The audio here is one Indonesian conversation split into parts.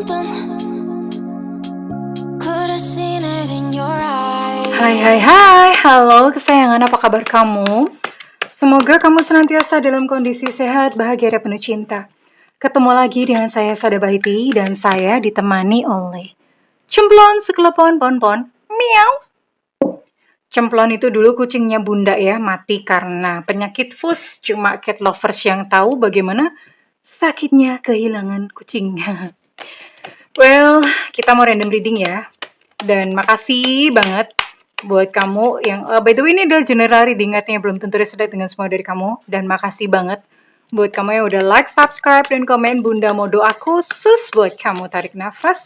something. Could have seen it in your eyes. Hai, halo kesayangan, apa kabar kamu? Semoga kamu senantiasa dalam kondisi sehat, bahagia, dan penuh cinta. Ketemu lagi dengan saya, Sada Baiti, dan saya ditemani oleh Cemplon Sekelepon Ponpon, miau. Cemplon itu dulu kucingnya bunda ya, mati karena penyakit fus. Cuma cat lovers yang tahu bagaimana sakitnya kehilangan kucingnya. Well, kita mau random reading ya. Dan makasih banget buat kamu yang by the way ini adalah general reading, artinya belum tentu resonate dengan semua dari kamu. Dan makasih banget buat kamu yang udah like, subscribe, dan komen. Bunda mau doa khusus buat kamu. Tarik nafas.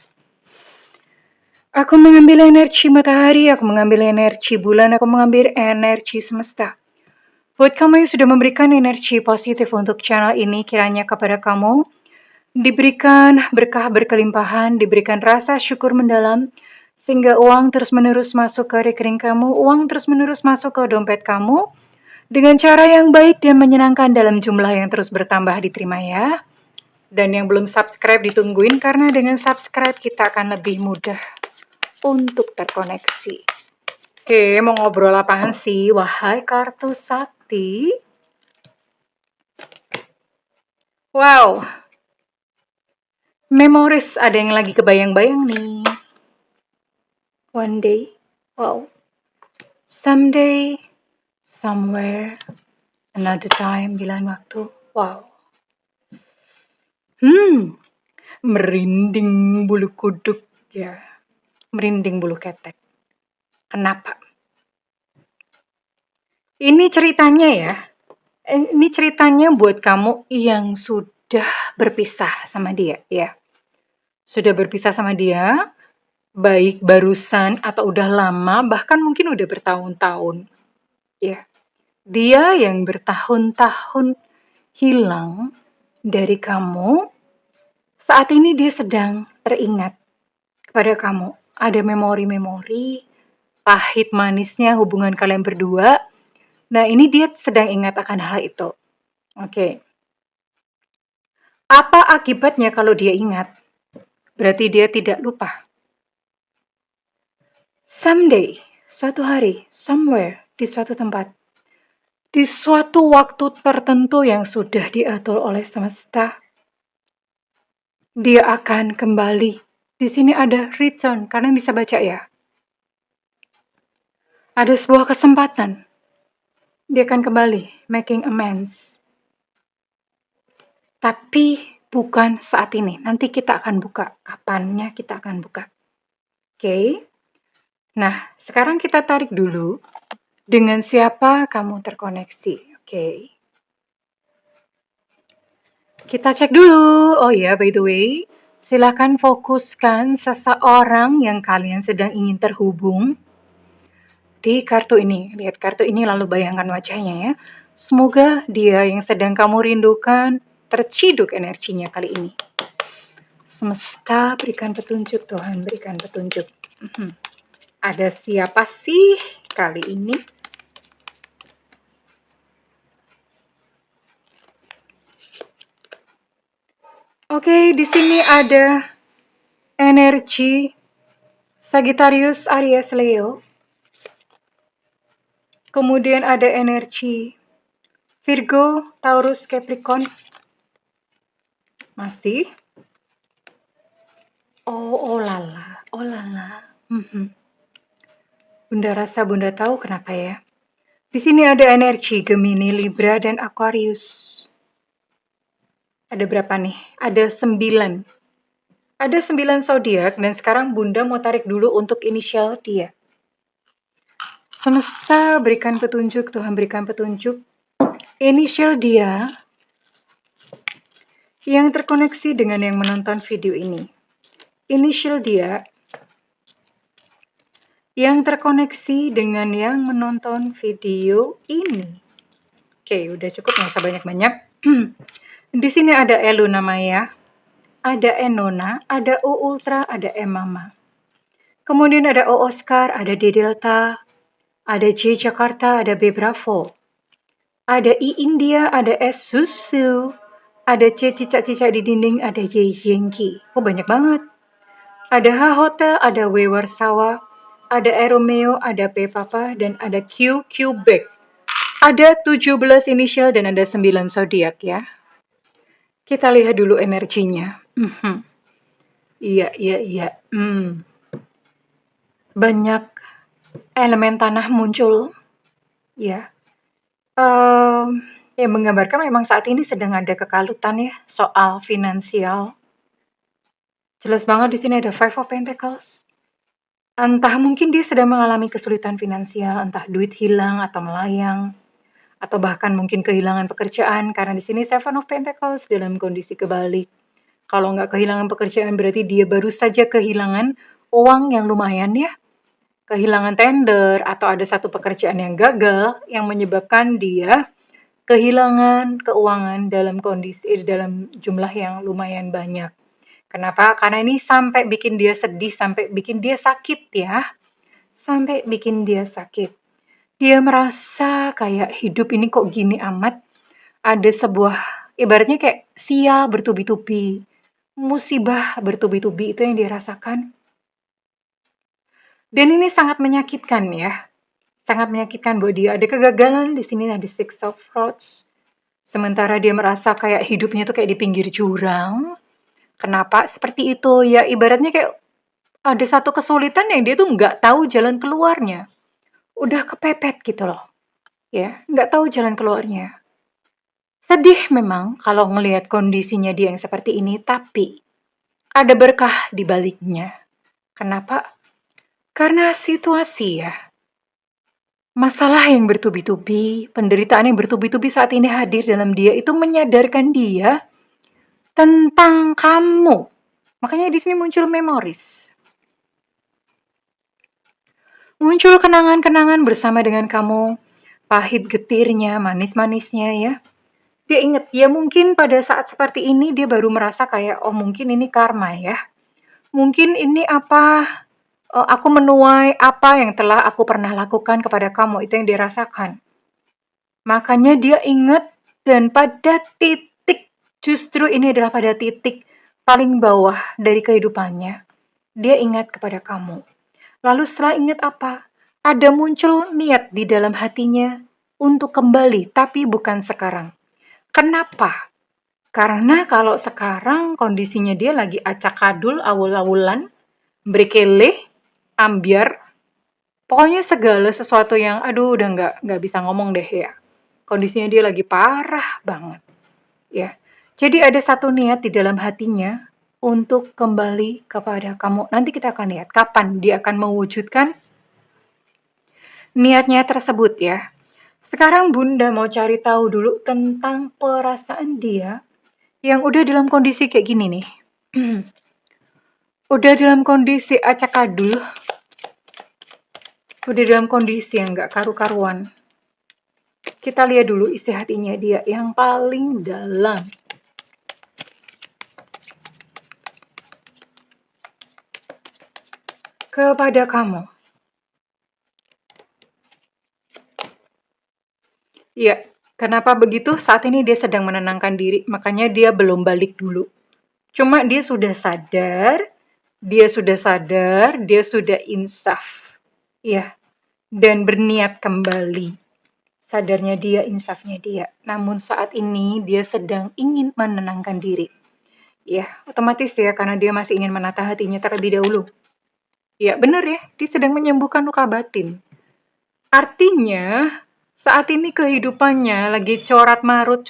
Aku mengambil energi matahari, aku mengambil energi bulan, aku mengambil energi semesta. Buat kamu yang sudah memberikan energi positif untuk channel ini, kiranya kepada kamu diberikan berkah berkelimpahan, diberikan rasa syukur mendalam, sehingga uang terus-menerus masuk ke rekening kamu, uang terus-menerus masuk ke dompet kamu, dengan cara yang baik dan menyenangkan dalam jumlah yang terus bertambah, diterima ya. Dan yang belum subscribe ditungguin, karena dengan subscribe kita akan lebih mudah untuk terkoneksi. Oke, mau ngobrol apaan sih? Wahai kartu sakti. Wow. Memories, ada yang lagi kebayang-bayang nih. One day, wow. Someday, somewhere, another time, di lain waktu, wow. Merinding bulu kuduk ya. Merinding bulu ketek. Kenapa? Ini ceritanya ya. Ini ceritanya buat kamu yang sudah berpisah sama dia ya. Sudah berpisah sama dia, baik barusan atau udah lama, bahkan mungkin udah bertahun-tahun. Ya. Dia yang bertahun-tahun hilang dari kamu, saat ini dia sedang teringat kepada kamu. Ada memori-memori, pahit manisnya hubungan kalian berdua. Nah, ini dia sedang ingat akan hal itu. Oke. Apa akibatnya kalau dia ingat? Berarti dia tidak lupa. Someday, suatu hari, somewhere, di suatu tempat, di suatu waktu tertentu yang sudah diatur oleh semesta, dia akan kembali. Di sini ada return, kalian bisa baca ya. Ada sebuah kesempatan. Dia akan kembali, making amends. Tapi bukan saat ini. Nanti kita akan buka. Kapannya kita akan buka. Oke. Nah, sekarang kita tarik dulu. Dengan siapa kamu terkoneksi. Oke. Kita cek dulu. Oh ya, by the way, silakan fokuskan seseorang yang kalian sedang ingin terhubung di kartu ini. Lihat kartu ini lalu bayangkan wajahnya ya. Semoga dia yang sedang kamu rindukan terciduk energinya kali ini. Semesta berikan petunjuk, Tuhan berikan petunjuk. Ada siapa sih kali ini? Oke, di sini ada energi Sagittarius, Aries, Leo. Kemudian ada energi Virgo, Taurus, Capricorn. Masih. Oh lala. Bunda rasa Bunda tahu kenapa ya. Di sini ada energi Gemini, Libra, dan Aquarius. Ada berapa nih? Ada 9. Ada 9 zodiak, dan sekarang Bunda mau tarik dulu untuk inisial dia. Semesta berikan petunjuk, Tuhan berikan petunjuk. Inisial dia yang terkoneksi dengan yang menonton video ini. Inisial dia yang terkoneksi dengan yang menonton video ini. Oke, udah cukup, nggak usah banyak-banyak. Di sini ada Eluna Maya, ada Enona, ada O Ultra, ada M Mama. Kemudian ada O Oscar, ada D Delta, ada J Jakarta, ada B Bravo, ada I India, ada S Susu, Ada C cicak-cicak di dinding, ada Y Yankee. Oh, banyak banget. Ada H Hotel, ada W Warsawa, ada E Romeo, ada P Papa, dan ada Q Quebec. Ada 17 inisial dan ada 9 zodiak ya. Kita lihat dulu energinya. Iya, iya, iya. Banyak elemen tanah muncul. Ya. Yang menggambarkan memang saat ini sedang ada kekalutan ya soal finansial. Jelas banget di sini ada Five of Pentacles. Entah mungkin dia sedang mengalami kesulitan finansial, entah duit hilang atau melayang, atau bahkan mungkin kehilangan pekerjaan karena di sini Seven of Pentacles dalam kondisi kebalik. Kalau nggak kehilangan pekerjaan berarti dia baru saja kehilangan uang yang lumayan ya. Kehilangan tender atau ada satu pekerjaan yang gagal yang menyebabkan dia kehilangan keuangan dalam jumlah yang lumayan banyak. Kenapa? Karena ini sampai bikin dia sedih, sampai bikin dia sakit ya. Sampai bikin dia sakit. Dia merasa kayak hidup ini kok gini amat. Ada sebuah, ibaratnya kayak sial bertubi-tubi. Musibah bertubi-tubi itu yang dia rasakan. Dan ini sangat menyakitkan ya. Sangat menyakitkan buat dia. Ada kegagalan di sini, ada Six of Rods. Sementara dia merasa kayak hidupnya tuh kayak di pinggir jurang. Kenapa seperti itu? Ya ibaratnya kayak ada satu kesulitan yang dia tuh nggak tahu jalan keluarnya. Udah kepepet gitu loh. Ya, nggak tahu jalan keluarnya. Sedih memang kalau ngelihat kondisinya dia yang seperti ini, tapi ada berkah di baliknya. Kenapa? Karena situasi ya. Masalah yang bertubi-tubi, penderitaan yang bertubi-tubi saat ini hadir dalam dia itu menyadarkan dia tentang kamu. Makanya di sini muncul memories. Muncul kenangan-kenangan bersama dengan kamu, pahit getirnya, manis-manisnya ya. Dia inget, ya mungkin pada saat seperti ini dia baru merasa kayak, oh mungkin ini karma ya. Mungkin ini aku menuai apa yang telah aku pernah lakukan kepada kamu, itu yang dia rasakan. Makanya dia ingat dan pada titik, justru ini adalah pada titik paling bawah dari kehidupannya. Dia ingat kepada kamu. Lalu setelah ingat apa? Ada muncul niat di dalam hatinya untuk kembali, tapi bukan sekarang. Kenapa? Karena kalau sekarang kondisinya dia lagi acak-adul, awul-awulan, berkele, ambiar, pokoknya segala sesuatu yang aduh udah nggak bisa ngomong deh ya. Kondisinya dia lagi parah banget. Ya. Jadi ada satu niat di dalam hatinya untuk kembali kepada kamu. Nanti kita akan lihat kapan dia akan mewujudkan niatnya tersebut ya. Sekarang Bunda mau cari tahu dulu tentang perasaan dia yang udah dalam kondisi kayak gini nih. Udah dalam kondisi acak-adul. Udah dalam kondisi yang gak karu-karuan. Kita lihat dulu isi hatinya dia yang paling dalam. Kepada kamu. Ya, kenapa begitu? Saat ini dia sedang menenangkan diri, makanya dia belum balik dulu. Cuma dia sudah sadar, dia sudah insaf. Ya, dan berniat kembali. Sadarnya dia, insafnya dia. Namun saat ini dia sedang ingin menenangkan diri. Ya, otomatis ya, karena dia masih ingin menata hatinya terlebih dahulu. Ya, benar ya, dia sedang menyembuhkan luka batin. Artinya, saat ini kehidupannya lagi corat marut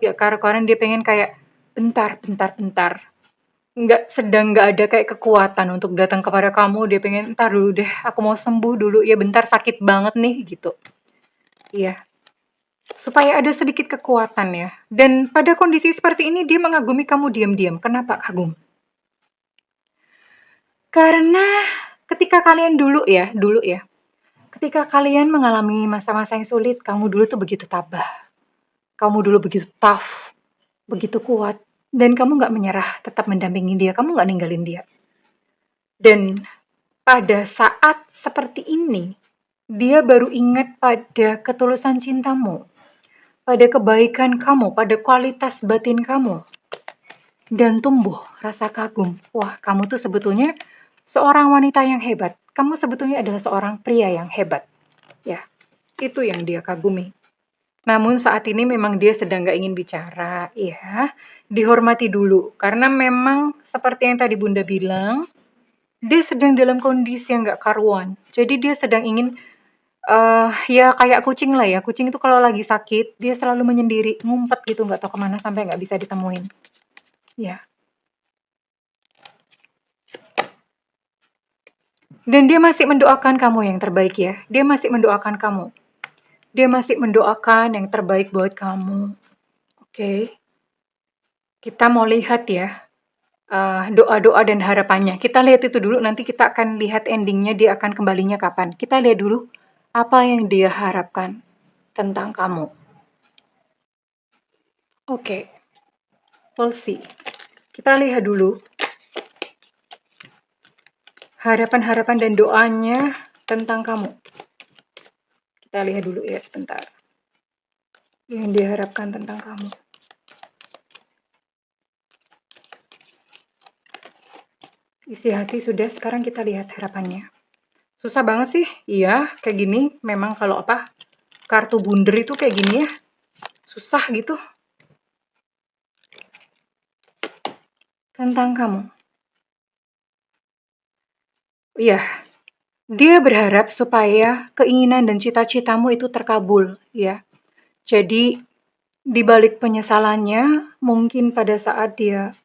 ya, karena dia pengen kayak bentar. Nggak ada kayak kekuatan untuk datang kepada kamu, dia pengen entar dulu deh, aku mau sembuh dulu, ya bentar sakit banget nih, gitu. Iya. Supaya ada sedikit kekuatan ya. Dan pada kondisi seperti ini dia mengagumi kamu diam-diam. Kenapa kagum? Karena ketika kalian dulu ya, ketika kalian mengalami masa-masa yang sulit, kamu dulu tuh begitu tabah. Kamu dulu begitu tough, begitu kuat. Dan kamu gak menyerah, tetap mendampingi dia, kamu gak ninggalin dia. Dan pada saat seperti ini, dia baru ingat pada ketulusan cintamu. pada kebaikan kamu, pada kualitas batin kamu, dan tumbuh rasa kagum. Wah, kamu tuh sebetulnya seorang wanita yang hebat. Kamu sebetulnya adalah seorang pria yang hebat. Ya, itu yang dia kagumi. Namun saat ini memang dia sedang gak ingin bicara, ya. Dihormati dulu, karena memang seperti yang tadi Bunda bilang, dia sedang dalam kondisi yang gak karuan. Jadi dia sedang ingin, ya kayak kucing lah ya. Kucing itu kalau lagi sakit, dia selalu menyendiri, ngumpet gitu, gak tahu kemana sampai gak bisa ditemuin. Ya. Dan dia masih mendoakan kamu yang terbaik ya. Dia masih mendoakan kamu. Dia masih mendoakan yang terbaik buat kamu. Oke. Kita mau lihat ya doa-doa dan harapannya. Kita lihat itu dulu, nanti kita akan lihat endingnya dia akan kembalinya kapan. Kita lihat dulu apa yang dia harapkan tentang kamu. Oke. We'll see. Kita lihat dulu harapan-harapan dan doanya tentang kamu. Kita lihat dulu ya sebentar. Yang diharapkan tentang kamu. Isi hati sudah, sekarang kita lihat harapannya. Susah banget sih, iya kayak gini. Memang kalau kartu bunder itu kayak gini ya, susah gitu. Tentang kamu. Iya, dia berharap supaya keinginan dan cita-citamu itu terkabul, ya. Jadi, di balik penyesalannya, mungkin pada saat dia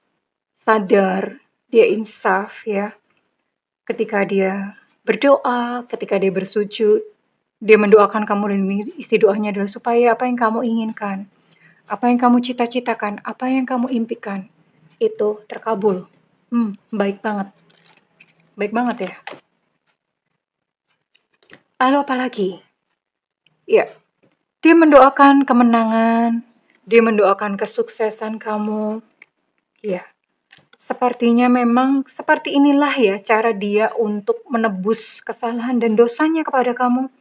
sadar, dia insaf ya, ketika dia berdoa, ketika dia bersujud, dia mendoakan kamu dan isi doanya adalah supaya apa yang kamu inginkan, apa yang kamu cita-citakan, apa yang kamu impikan, itu terkabul. Baik banget. Baik banget ya. Lalu apa lagi? Ya, dia mendoakan kemenangan, dia mendoakan kesuksesan kamu. Ya, sepertinya memang seperti inilah ya cara dia untuk menebus kesalahan dan dosanya kepada kamu.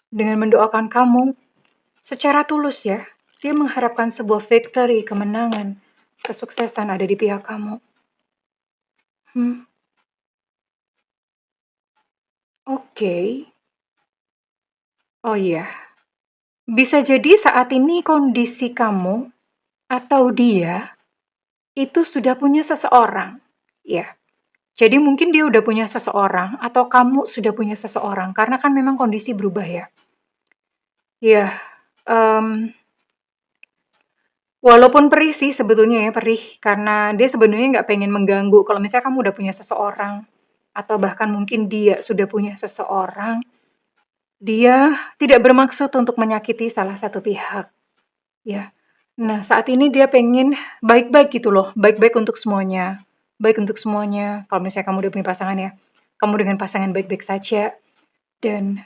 Dengan mendoakan kamu secara tulus ya. Dia mengharapkan sebuah victory, kemenangan, kesuksesan ada di pihak kamu. Oke. Oh iya. Bisa jadi saat ini kondisi kamu atau dia itu sudah punya seseorang. Ya. Jadi mungkin dia udah punya seseorang atau kamu sudah punya seseorang karena kan memang kondisi berubah ya. Ya, walaupun perih sih sebetulnya ya, perih karena dia sebenarnya nggak pengen mengganggu. Kalau misalnya kamu udah punya seseorang atau bahkan mungkin dia sudah punya seseorang, dia tidak bermaksud untuk menyakiti salah satu pihak. Ya. Nah, saat ini dia pengen baik-baik gitu loh, baik-baik untuk semuanya. Baik untuk semuanya. Kalau misalnya kamu udah punya pasangan ya, kamu dengan pasangan baik-baik saja. Dan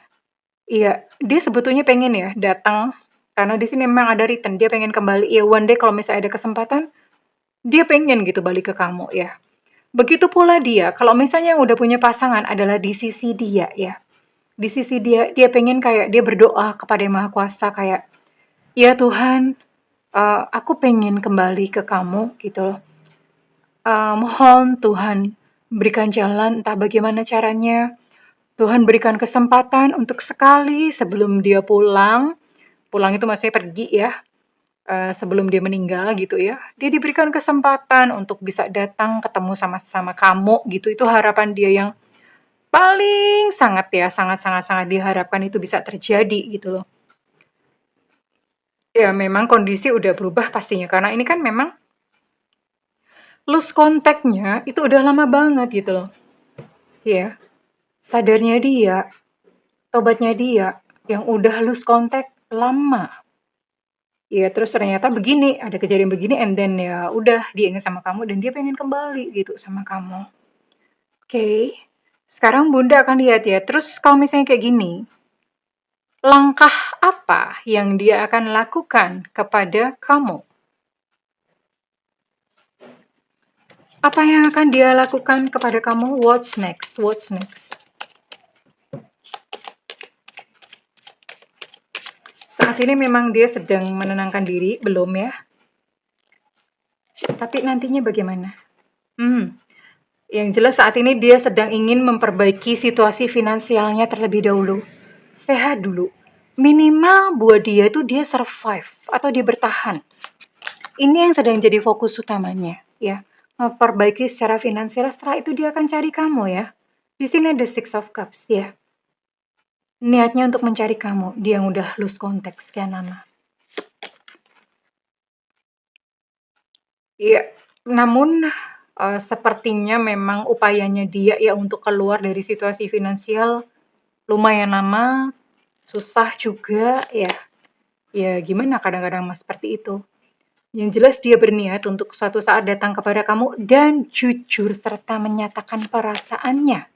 iya, dia sebetulnya pengen ya datang karena di sini memang ada return, dia pengen kembali. Ya, one day kalau misalnya ada kesempatan, dia pengen gitu balik ke kamu ya. Begitu pula dia, kalau misalnya yang udah punya pasangan adalah di sisi dia ya. Di sisi dia, dia pengen kayak dia berdoa kepada Yang Maha Kuasa kayak, ya Tuhan, aku pengen kembali ke kamu gitu loh. Mohon Tuhan berikan jalan, entah bagaimana caranya. Tuhan berikan kesempatan untuk sekali sebelum dia pulang. Pulang itu maksudnya pergi ya. Sebelum dia meninggal gitu ya. Dia diberikan kesempatan untuk bisa datang ketemu sama kamu gitu. Itu harapan dia yang paling sangat ya, sangat-sangat diharapkan itu bisa terjadi gitu loh. Ya memang kondisi udah berubah pastinya karena ini kan memang lose kontaknya itu udah lama banget gitu loh. Ya, sadarnya dia, tobatnya dia yang udah lose kontak lama. Ya terus ternyata begini, ada kejadian begini and then ya udah dia ingat sama kamu dan dia pengen kembali gitu sama kamu. Oke. Sekarang Bunda akan lihat ya. Terus kalau misalnya kayak gini, langkah apa yang dia akan lakukan kepada kamu? Apa yang akan dia lakukan kepada kamu? What's next? What's next? Saat saat ini memang dia sedang menenangkan diri, belum ya? Tapi nantinya bagaimana? Yang jelas saat ini dia sedang ingin memperbaiki situasi finansialnya terlebih dahulu. Sehat dulu. Minimal buat dia itu dia survive atau dia bertahan. Ini yang sedang jadi fokus utamanya, ya. Memperbaiki secara finansial, setelah itu dia akan cari kamu ya. Di sini ada Six of Cups ya. Niatnya untuk mencari kamu, dia yang udah lose contact sekian lama. Iya, namun sepertinya memang upayanya dia ya untuk keluar dari situasi finansial lumayan lama, susah juga ya. Ya gimana kadang-kadang Mas seperti itu. Yang jelas dia berniat untuk suatu saat datang kepada kamu dan jujur serta menyatakan perasaannya.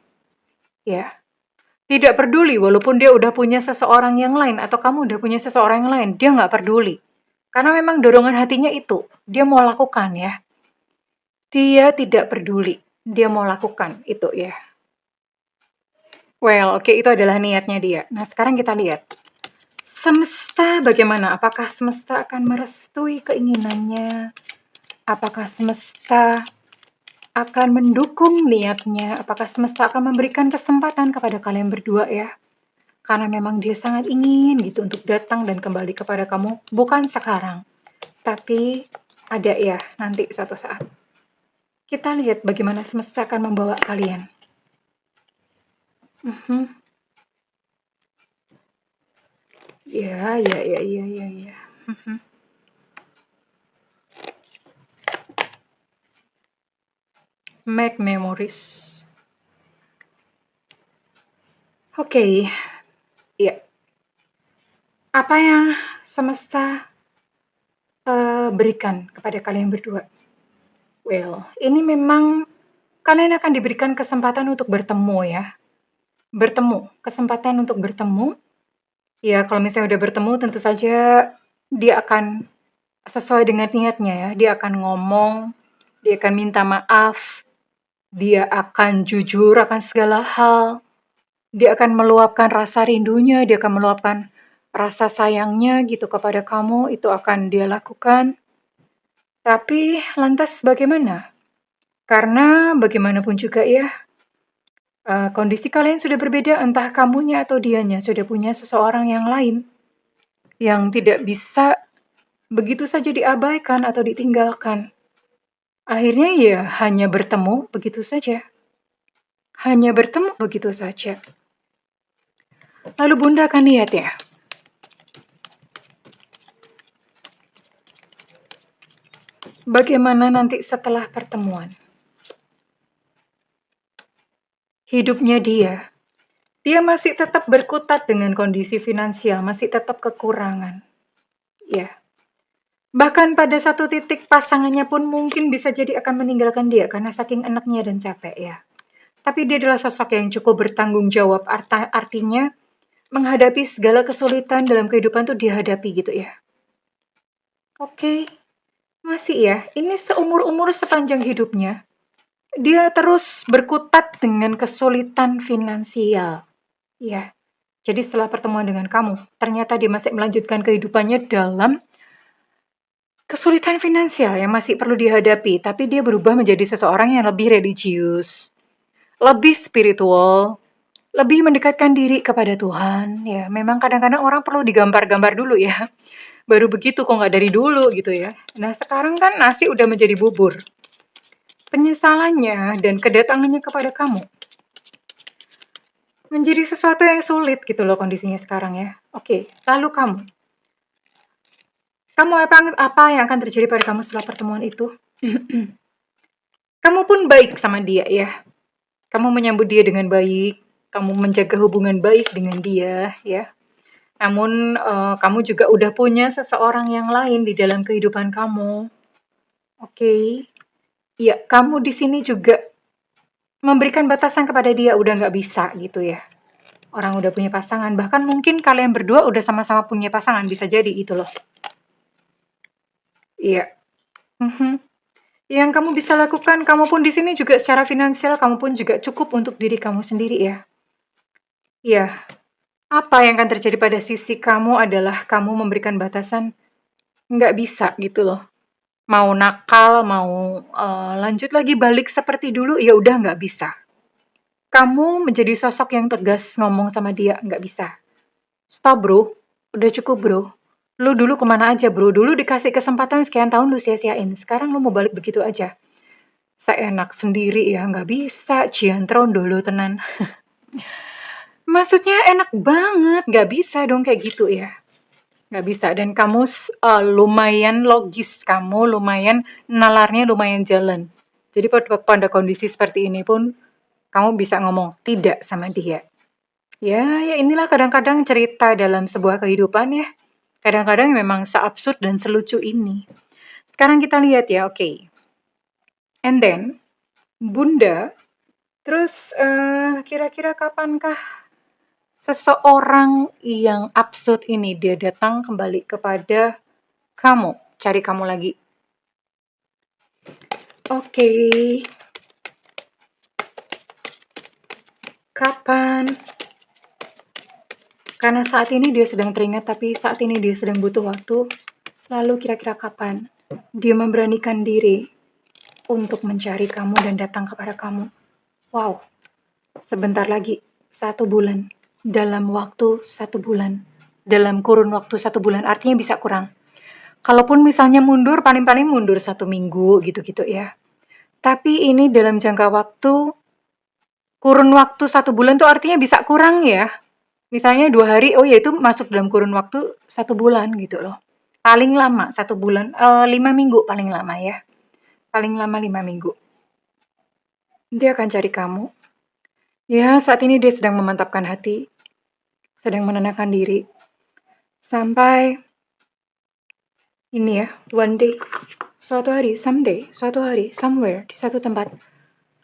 Ya, tidak peduli walaupun dia udah punya seseorang yang lain atau kamu udah punya seseorang yang lain, dia nggak peduli. Karena memang dorongan hatinya itu, dia mau lakukan ya. Dia tidak peduli, dia mau lakukan itu ya. Well, oke, itu adalah niatnya dia. Nah, sekarang kita lihat. Semesta bagaimana? Apakah semesta akan merestui keinginannya? Apakah semesta akan mendukung niatnya? Apakah semesta akan memberikan kesempatan kepada kalian berdua ya? Karena memang dia sangat ingin gitu untuk datang dan kembali kepada kamu. Bukan sekarang, tapi ada ya nanti suatu saat. Kita lihat bagaimana semesta akan membawa kalian. Ya, ya, ya, ya, ya, ya. Make memories. Oke, ya. Apa yang semesta berikan kepada kalian berdua? Well, ini memang kalian akan diberikan kesempatan untuk bertemu ya. Bertemu, kesempatan untuk bertemu. Ya, kalau misalnya udah bertemu tentu saja dia akan sesuai dengan niatnya ya. Dia akan ngomong, dia akan minta maaf, dia akan jujur akan segala hal. Dia akan meluapkan rasa rindunya, dia akan meluapkan rasa sayangnya gitu kepada kamu, itu akan dia lakukan. Tapi lantas bagaimana? Karena bagaimanapun juga ya, kondisi kalian sudah berbeda, entah kamunya atau dianya sudah punya seseorang yang lain yang tidak bisa begitu saja diabaikan atau ditinggalkan. Akhirnya ya hanya bertemu begitu saja. Hanya bertemu begitu saja. Lalu Bunda akan lihat ya. Bagaimana nanti setelah pertemuan? Hidupnya dia masih tetap berkutat dengan kondisi finansial, masih tetap kekurangan. Ya. Bahkan pada satu titik pasangannya pun mungkin bisa jadi akan meninggalkan dia karena saking enaknya dan capek ya. Tapi dia adalah sosok yang cukup bertanggung jawab, artinya menghadapi segala kesulitan dalam kehidupan tuh dihadapi gitu ya. Oke, masih ya, ini seumur-umur sepanjang hidupnya, dia terus berkutat dengan kesulitan finansial. Ya, jadi setelah pertemuan dengan kamu, ternyata dia masih melanjutkan kehidupannya dalam kesulitan finansial yang masih perlu dihadapi, tapi dia berubah menjadi seseorang yang lebih religius, lebih spiritual, lebih mendekatkan diri kepada Tuhan. Ya, memang kadang-kadang orang perlu digambar-gambar dulu ya. Baru begitu kok nggak dari dulu gitu ya. Nah, sekarang kan nasi udah menjadi bubur. Penyesalannya dan kedatangannya kepada kamu menjadi sesuatu yang sulit gitu loh kondisinya sekarang ya. Oke, lalu kamu. Kamu apa yang akan terjadi pada kamu setelah pertemuan itu? Kamu pun baik sama dia ya. Kamu menyambut dia dengan baik, kamu menjaga hubungan baik dengan dia ya. Namun kamu juga udah punya seseorang yang lain di dalam kehidupan kamu. Oke. Ya, kamu di sini juga memberikan batasan kepada dia, udah nggak bisa gitu ya. Orang udah punya pasangan, bahkan mungkin kalian berdua udah sama-sama punya pasangan, bisa jadi gitu loh. Iya. Yang kamu bisa lakukan, kamu pun di sini juga secara finansial, kamu pun juga cukup untuk diri kamu sendiri ya. Iya. Apa yang akan terjadi pada sisi kamu adalah kamu memberikan batasan, nggak bisa gitu loh. Mau nakal, mau lanjut lagi balik seperti dulu, ya udah nggak bisa. Kamu menjadi sosok yang tegas ngomong sama dia, nggak bisa. Stop bro, udah cukup bro. Lu dulu kemana aja bro, dulu dikasih kesempatan sekian tahun lu sia-siain, sekarang lu mau balik begitu aja. Seenak sendiri ya, nggak bisa, ciantron dulu tenan. Maksudnya enak banget, nggak bisa dong kayak gitu ya. Nggak bisa, dan kamu lumayan logis, kamu lumayan nalarnya lumayan jalan. Jadi pada kondisi seperti ini pun, kamu bisa ngomong tidak sama dia. Ya inilah kadang-kadang cerita dalam sebuah kehidupan ya. Kadang-kadang memang seabsurd dan selucu ini. Sekarang kita lihat ya, oke. And then, Bunda, terus kira-kira kapankah seseorang yang absurd ini dia datang kembali kepada kamu, cari kamu lagi? Oke. Kapan? Karena saat ini dia sedang teringat, tapi saat ini dia sedang butuh waktu. Lalu kira-kira kapan dia memberanikan diri untuk mencari kamu dan datang kepada kamu? Wow, sebentar lagi, 1 bulan. Dalam waktu 1 bulan. Dalam kurun waktu 1 bulan, artinya bisa kurang. Kalaupun misalnya mundur, paling-paling mundur 1 minggu gitu-gitu ya. Tapi ini dalam jangka waktu, kurun waktu 1 bulan tuh artinya bisa kurang ya. Misalnya 2 hari, oh ya itu masuk dalam kurun waktu 1 bulan gitu loh. Paling lama 1 bulan, 5 minggu paling lama ya. Paling lama 5 minggu. Dia akan cari kamu. Ya, saat ini dia sedang memantapkan hati, sedang menenangkan diri. Sampai ini ya, one day, suatu hari, someday, suatu hari, somewhere, di satu tempat,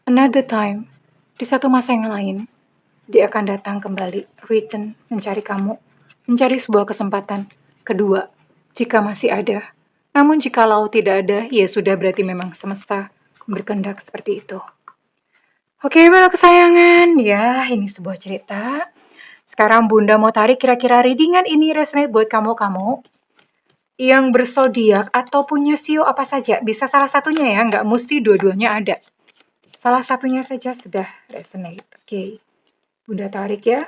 another time, di satu masa yang lain, dia akan datang kembali, return, mencari kamu, mencari sebuah kesempatan kedua, jika masih ada. Namun jikalau tidak ada, ya sudah berarti memang semesta berkehendak seperti itu. Oke, well kesayangan, ya ini sebuah cerita. Sekarang Bunda mau tarik kira-kira readingan ini resonate buat kamu-kamu yang bersodiak atau punya sio apa saja. Bisa salah satunya ya, nggak mesti dua-duanya ada. Salah satunya saja sudah resonate. Oke, Bunda tarik ya.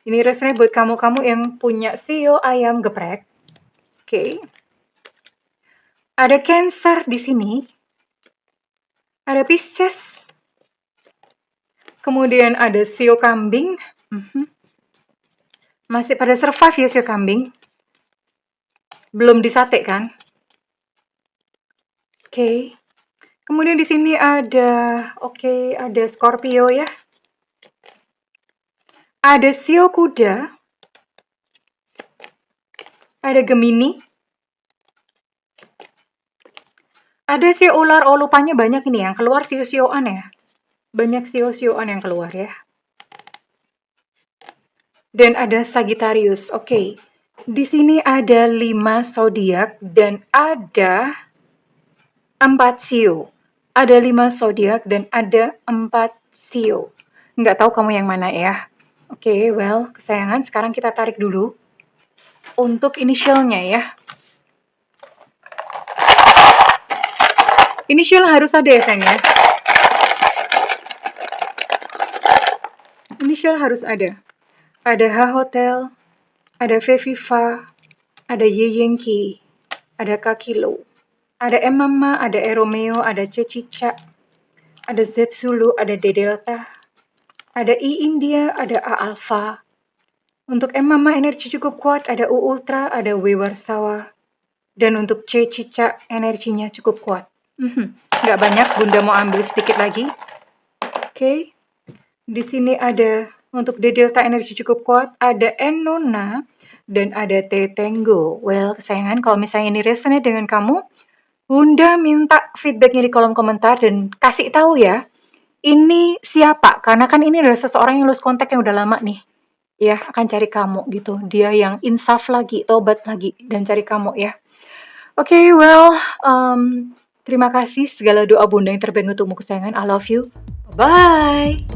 Ini resonate buat kamu-kamu yang punya sio ayam geprek. Oke. Ada Cancer di sini. Ada Pisces. Kemudian ada sio kambing. Masih pada survive ya sio kambing. Belum disate kan? Oke. Kemudian di sini ada, ada Scorpio ya. Ada sio kuda. Ada Gemini. Ada sio ular, oh lupanya banyak ini yang keluar sio-sioan ya. Banyak sio-sioan yang keluar ya. Dan ada Sagittarius, oke. Di sini ada 5 zodiak dan ada 4 sio. Ada 5 zodiak dan ada 4 sio. Nggak tahu kamu yang mana ya. Oke, well, kesayangan, sekarang kita tarik dulu untuk inisialnya ya. Inisial harus ada ya, sayang ya. Inisial harus ada. Ada H Hotel, ada V Viva, ada Y Yankee, ada K Kilo, ada M Mama, ada E Romeo, ada C Cica, ada Z Zulu, ada D Delta, ada I India, ada A Alpha. Untuk M Mama energi cukup kuat, ada U Ultra, ada W Warsawa. Dan untuk C Cica energinya cukup kuat. Nggak banyak, Bunda mau ambil sedikit lagi. Oke. Di sini ada untuk D Delta energi cukup kuat, ada N Nona, dan ada T Tango. Well, kesayangan, kalau misalnya ini resonate dengan kamu, Bunda minta feedbacknya di kolom komentar dan kasih tahu ya, ini siapa? Karena kan ini adalah seseorang yang lose contact yang udah lama nih. Ya, akan cari kamu gitu. Dia yang insaf lagi, tobat lagi, dan cari kamu ya. Oke, well, terima kasih segala doa Bunda yang terbaik untukmu kesayangan. I love you. Bye.